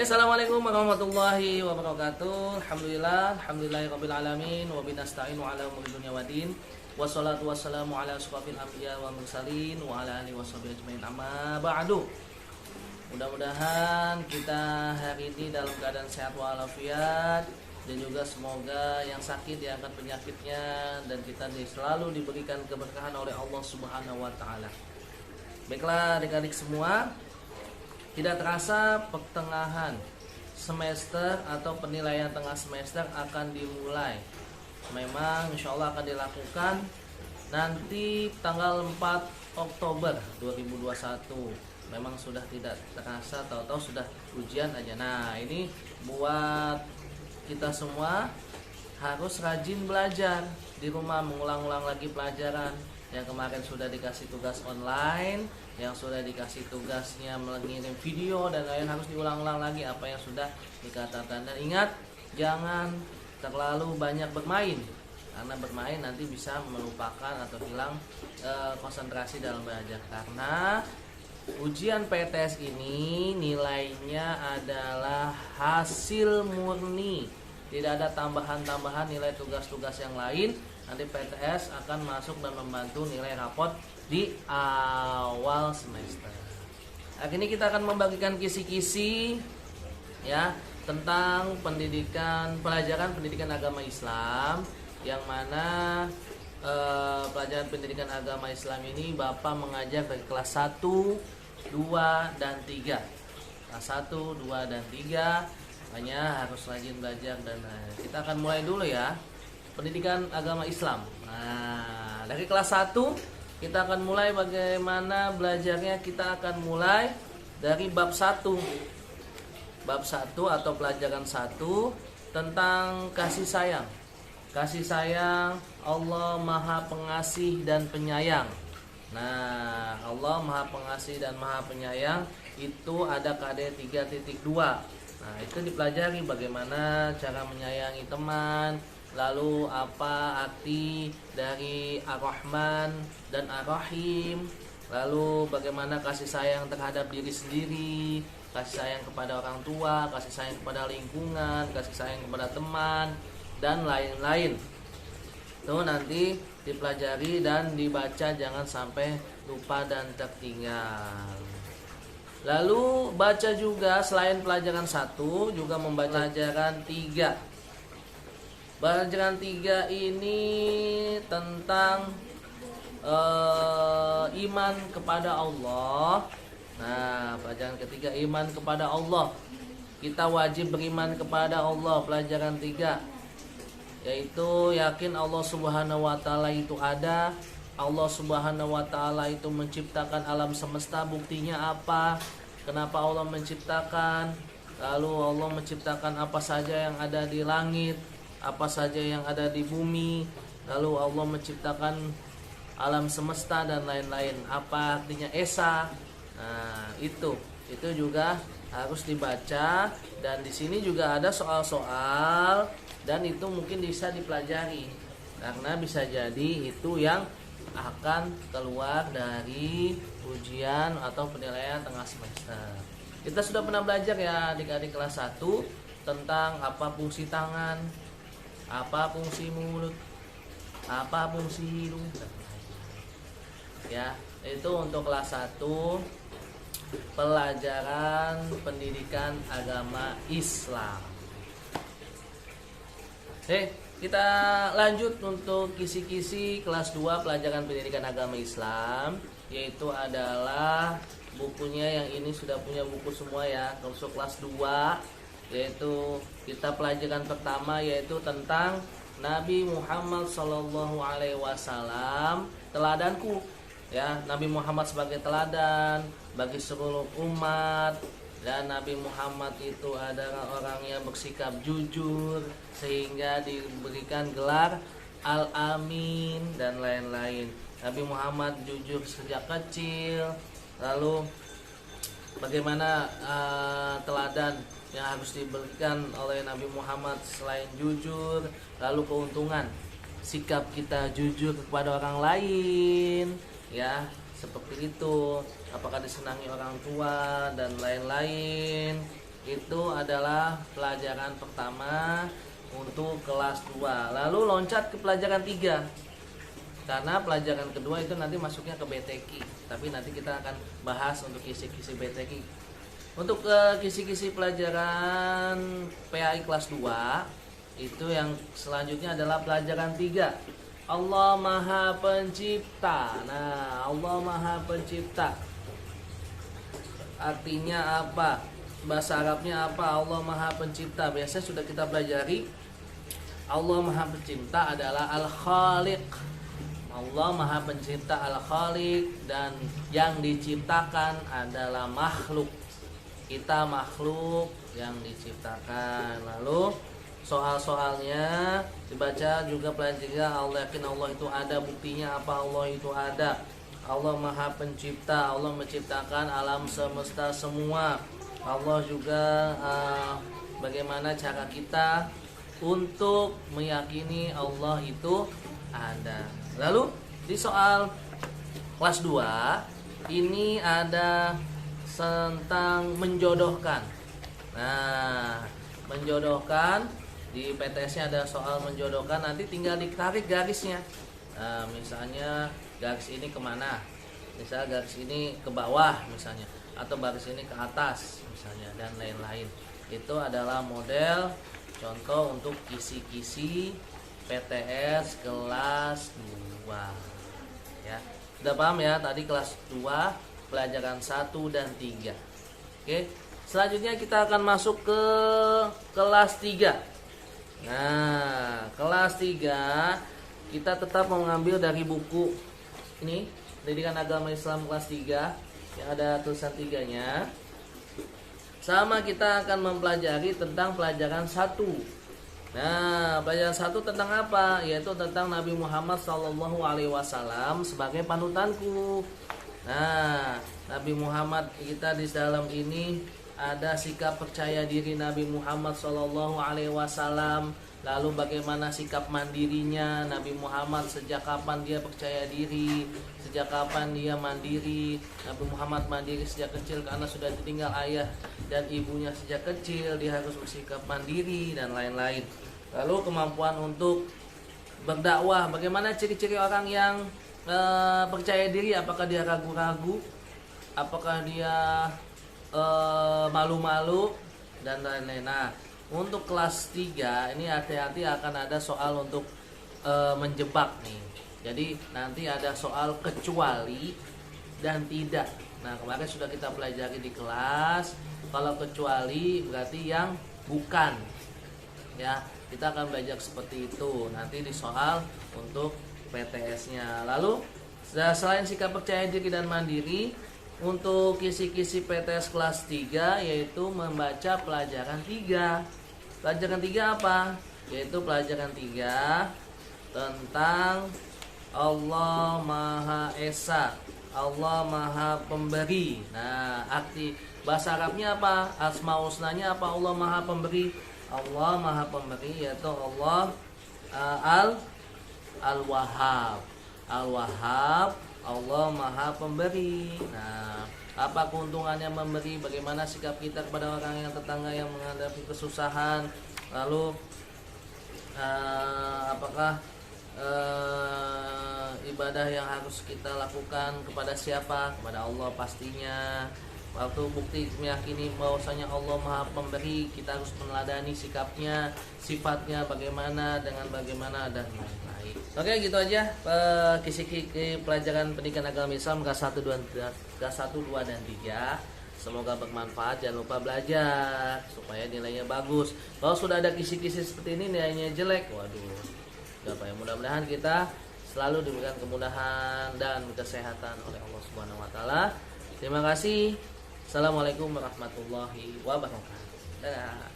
Assalamualaikum warahmatullahi wabarakatuh. Alhamdulillahirabbil alamin wa binasta'inu ala umuri dunya waddin. Wassalatu wassalamu ala asyrofil anbiya wa mursalin wa ala alihi washabihi ajmain. Amma ba'du. Mudah-mudahan kita hari ini dalam keadaan sehat walafiat, dan juga semoga yang sakit diangkat penyakitnya, dan kita selalu diberikan keberkahan oleh Allah Subhanahu wa taala. Baiklah adik-adik semua, tidak terasa pertengahan semester atau penilaian tengah semester akan dimulai. Memang insya Allah akan dilakukan nanti tanggal 4 Oktober 2021. Memang sudah tidak terasa, tahu-tahu sudah ujian aja. Nah, ini buat kita semua harus rajin belajar di rumah, mengulang-ulang lagi pelajaran. Yang kemarin sudah dikasih tugas online, yang sudah dikasih tugasnya mengirim video dan lain, harus diulang-ulang lagi apa yang sudah dikatakan. Dan ingat, jangan terlalu banyak bermain, karena bermain nanti bisa melupakan atau hilang konsentrasi dalam belajar. Karena ujian PTS ini nilainya adalah hasil murni, tidak ada tambahan-tambahan nilai tugas-tugas yang lain. Nanti PTS akan masuk dan membantu nilai rapot di awal semester. Hari ini kita akan membagikan kisi-kisi ya tentang pelajaran pendidikan agama Islam, yang mana pelajaran pendidikan agama Islam ini Bapak mengajar dari kelas 1, 2, dan 3. Kelas 1, 2, dan 3. Makanya harus rajin belajar, dan kita akan mulai dulu ya. Pendidikan agama Islam. Nah, dari kelas 1 kita akan mulai bagaimana belajarnya. Kita akan mulai dari bab 1. Bab 1 atau pelajaran 1 tentang kasih sayang. Kasih sayang Allah Maha Pengasih dan Penyayang. Nah, Allah Maha Pengasih dan Maha Penyayang itu ada KD 3.2. Nah, itu dipelajari bagaimana cara menyayangi teman. Lalu apa arti dari Ar-Rahman dan Ar-Rahim. Lalu bagaimana kasih sayang terhadap diri sendiri, kasih sayang kepada orang tua, kasih sayang kepada lingkungan, kasih sayang kepada teman, dan lain-lain. Itu nanti dipelajari dan dibaca, jangan sampai lupa dan tertinggal. Lalu baca juga selain pelajaran 1 juga membaca pelajaran 3. Pelajaran 3 ini tentang iman kepada Allah. Nah, pelajaran ketiga iman kepada Allah. Kita wajib beriman kepada Allah. Pelajaran 3 yaitu yakin Allah Subhanahu wa taala itu ada. Allah Subhanahu wa taala itu menciptakan alam semesta. Buktinya apa? Kenapa Allah menciptakan? Lalu Allah menciptakan apa saja yang ada di langit, apa saja yang ada di bumi. Lalu Allah menciptakan alam semesta dan lain-lain. Apa artinya Esa? Nah, itu juga harus dibaca. Dan di sini juga ada soal-soal, dan itu mungkin bisa dipelajari, karena bisa jadi itu yang akan keluar dari ujian atau penilaian tengah semester. Kita sudah pernah belajar ya adik-adik kelas 1 tentang apa fungsi tangan, apa fungsi mulut, apa fungsi hidung. Ya, itu untuk kelas 1 pelajaran pendidikan agama Islam. Kita lanjut untuk kisi-kisi kelas 2 pelajaran pendidikan agama Islam, yaitu adalah bukunya. Yang ini sudah punya buku semua ya. Untuk kelas 2 yaitu kita pelajaran pertama yaitu tentang Nabi Muhammad SAW, teladanku ya. Nabi Muhammad sebagai teladan bagi seluruh umat. Dan Nabi Muhammad itu adalah orang yang bersikap jujur sehingga diberikan gelar Al-Amin dan lain-lain. Nabi Muhammad jujur sejak kecil. Lalu bagaimana teladan yang harus diberikan oleh Nabi Muhammad selain jujur. Lalu keuntungan sikap kita jujur kepada orang lain ya, seperti itu. Apakah disenangi orang tua dan lain-lain. Itu adalah pelajaran pertama untuk kelas 2. Lalu loncat ke pelajaran 3. Karena pelajaran kedua itu nanti masuknya ke BTQ. Tapi nanti kita akan bahas untuk kisi-kisi BTQ. Untuk kisi-kisi pelajaran PAI kelas 2, itu yang selanjutnya adalah pelajaran 3. Allah Maha Pencipta. Nah, Allah Maha Pencipta artinya apa? Bahasa Arabnya apa? Allah Maha Pencipta. Biasa sudah kita pelajari. Allah Maha Pencipta adalah Al-Khaliq. Allah Maha Pencipta Al-Khaliq, dan yang diciptakan adalah makhluk. Kita makhluk yang diciptakan. Lalu soal-soalnya dibaca juga, pelajari. Allah yakin Allah itu ada, buktinya apa Allah itu ada. Allah Maha Pencipta, Allah menciptakan alam semesta semua. Allah juga bagaimana cara kita untuk meyakini Allah itu ada. Lalu di soal kelas 2 ini ada tentang menjodohkan. Nah, menjodohkan di PTS-nya ada soal menjodohkan, nanti tinggal ditarik garisnya. Nah, misalnya garis ini kemana? Misalnya garis ini ke bawah misalnya, atau garis ini ke atas misalnya, dan lain-lain. Itu adalah model contoh untuk kisi-kisi PTS kelas 2. Ya, sudah paham ya tadi kelas 2 pelajaran 1 dan 3. Oke, selanjutnya kita akan masuk ke kelas 3. Nah, kelas 3 kita tetap mengambil dari buku ini, Pendidikan Agama Islam kelas 3, yang ada tulisan 3-nya. Sama kita akan mempelajari tentang pelajaran 1. Nah, pelajaran 1 tentang apa? Yaitu tentang Nabi Muhammad SAW sebagai panutanku. Nah, Nabi Muhammad kita di dalam ini ada sikap percaya diri Nabi Muhammad SAW. Lalu bagaimana sikap mandirinya Nabi Muhammad, sejak kapan dia percaya diri, sejak kapan dia mandiri. Nabi Muhammad mandiri sejak kecil karena sudah ditinggal ayah dan ibunya sejak kecil, dia harus bersikap mandiri dan lain-lain. Lalu kemampuan untuk berdakwah, bagaimana ciri-ciri orang yang percaya diri, apakah dia ragu-ragu, apakah dia malu-malu dan lain-lain. Nah, untuk kelas 3 ini hati-hati akan ada soal untuk menjebak nih. Jadi nanti ada soal kecuali dan tidak. Nah, kemarin sudah kita pelajari di kelas. Kalau kecuali berarti yang bukan. Ya, kita akan belajar seperti itu nanti di soal untuk PTS-nya. Lalu selain sikap percaya diri dan mandiri, untuk kisi-kisi PTS kelas 3 yaitu membaca pelajaran 3. Pelajaran 3 apa? Yaitu pelajaran 3 tentang Allah Maha Esa, Allah Maha Pemberi. Nah, arti bahasa Arabnya apa? Asmaul husnanya apa? Allah Maha Pemberi. Allah Maha Pemberi yaitu Allah Al-Wahhab. Al-Wahhab, Allah Maha Pemberi. Nah, apa keuntungannya memberi? Bagaimana sikap kita kepada orang yang tetangga yang menghadapi kesusahan? Lalu apakah ibadah yang harus kita lakukan kepada siapa? Kepada Allah pastinya. Waktu bukti meyakini bahwasanya Allah Maha Pemberi, kita harus meneladani sikapnya, sifatnya bagaimana, dengan bagaimana dan lain-lain. Oke, gitu aja kisi-kisi pelajaran pendidikan agama Islam kelas 1, 2 dan 3. Semoga bermanfaat. Jangan lupa belajar supaya nilainya bagus. Kalau sudah ada kisi-kisi seperti ini nilainya jelek, waduh, gak apa ya. Mudah-mudahan kita selalu diberikan kemudahan dan kesehatan oleh Allah Subhanahu wa taala. Terima kasih. Assalamualaikum warahmatullahi wabarakatuh. Dadah.